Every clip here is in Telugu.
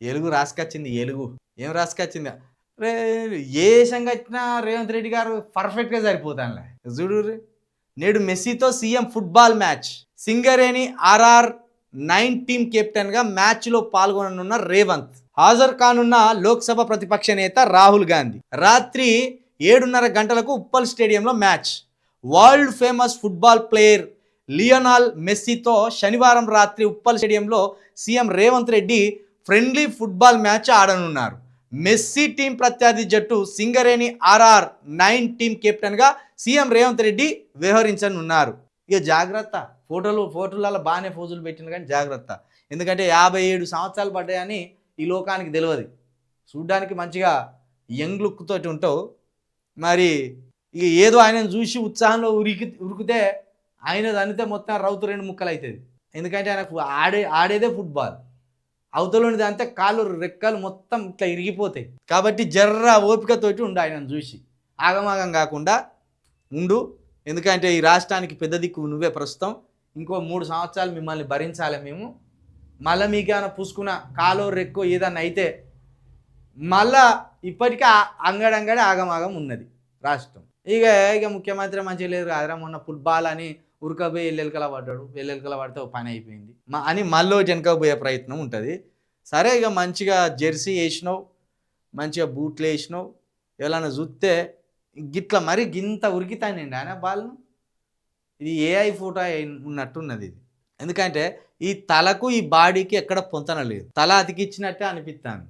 ఎలుగు రాసుకొచ్చింది ఎలుగు. ఏం రాసుకొచ్చింది? రే ఏ సంగా వచ్చినా రేవంత్ రెడ్డి గారు పర్ఫెక్ట్‌గా సరిపోతానులే. చూడుర్రి. నేడు మెస్సీతో CM football match. Singareni RR 9 team కెప్టెన్గా మ్యాచ్లో పాల్గొననున్న రేవంత్. హాజరు కానున్న లోక్సభ ప్రతిపక్ష నేత రాహుల్ గాంధీ. రాత్రి 7:30 గంటలకు ఉప్పల్ స్టేడియంలో మ్యాచ్. World famous football player Lionel మెస్సీతో శనివారం రాత్రి ఉప్పల్ స్టేడియంలో CM Revanth Reddy friendly football match ఆడనున్నారు. మెస్సీ టీం ప్రత్యర్థి జట్టు సింగరేణి ఆర్ఆర్ 9 టీం కెప్టెన్గా సీఎం రేవంత్ రెడ్డి వ్యవహరించనున్నారు. ఇక జాగ్రత్త, ఫోటోలలో బాగానే ఫోజులు పెట్టిన కానీ జాగ్రత్త. ఎందుకంటే 57 సంవత్సరాలు పడ్డాయని ఈ లోకానికి తెలియదు. చూడ్డానికి మంచిగా యంగ్ లుక్ తోటి ఉంటావు, మరి ఇక ఏదో ఆయనను చూసి ఉత్సాహంలో ఉరికితే ఆయన దానితే మొత్తం రౌతు 2 ముక్కలు అవుతుంది. ఎందుకంటే ఆయనకు ఆడేదే ఫుట్బాల్. అవతలోనిది అంతే కాళ్ళు రెక్కలు మొత్తం ఇట్లా ఇరిగిపోతాయి. కాబట్టి జర్ర ఓపికతోటి ఉండు, ఆయనను చూసి ఆగమాగం కాకుండా ఉండు. ఎందుకంటే ఈ రాష్ట్రానికి పెద్ద దిక్కు నువ్వే ప్రస్తుతం. ఇంకో 3 సంవత్సరాలు మిమ్మల్ని భరించాలి మేము. మళ్ళీ మీకేమైనా పూసుకున్న కాలో రెక్కో ఏదన్నా అయితే మళ్ళా ఇప్పటికే అంగడంగడి ఆగమాగం ఉన్నది రాష్ట్రం. ఇక ముఖ్యమంత్రి మంచిగా లేదు కాదురా, మొన్న ఫుట్బాల్ అని ఉరకపోయి ఎల్లెలకలా పడ్డాడు, ఎల్లెలకలా పడితే ఒక పని అయిపోయింది అని మళ్ళీ వెనకపోయే ప్రయత్నం ఉంటుంది. సరే ఇక మంచిగా జెర్సీ వేసినావు, మంచిగా బూట్లు వేసినావు, ఎవరైనా చూస్తే గిట్ల మరి గింత ఉరికితానండి ఆయన బాల్ను. ఇది ఏఐ ఫోటో ఉన్నట్టున్నది ఇది. ఎందుకంటే ఈ తలకు ఈ బాడీకి ఎక్కడ పొంతన లేదు, తల అతికిచ్చినట్టే అనిపిస్తాను.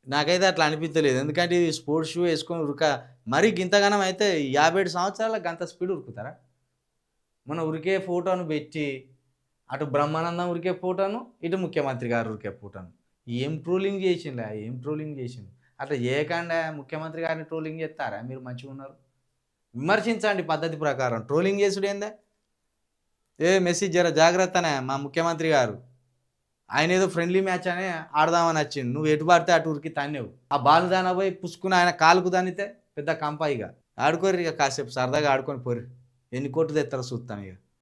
నాకైతే అట్లా అనిపించలేదు. ఎందుకంటే ఇది స్పోర్ట్స్ షూ వేసుకొని మరీ గింతగానం అయితే 57 సంవత్సరాల గంత స్పీడ్ ఉరుకుతారా? మన ఉరికే ఫోటోను పెట్టి అటు బ్రహ్మానందం ఉరికే ఫోటోను, ఇటు ముఖ్యమంత్రి గారు ఉరికే ఫోటోను ఏం ట్రోలింగ్ చేసిండు. అట్లా చేయకుండా ముఖ్యమంత్రి గారిని ట్రోలింగ్ చేస్తారా? మీరు మంచిగా ఉన్నారు, విమర్శించండి పద్ధతి ప్రకారం. ట్రోలింగ్ చేసుడు ఏందా? మెస్సీ జర జాగ్రత్తనే, మా ముఖ్యమంత్రి గారు ఆయన ఏదో ఫ్రెండ్లీ మ్యాచ్ అని ఆడదామని వచ్చిండు, నువ్వు ఎటు పడితే అటు ఉరికి తన్నేవు. ఆ బాల్ దాన పోయి పుసుకుని ఆయన కాలుకు దానితే పెద్ద కంపాయిగా ఆడుకోర్రి. ఇక కాసేపు సరదాగా ఆడుకొని పోర్రి, ఎన్ని కోట్లు తెస్తారో చూస్తాం ఇక.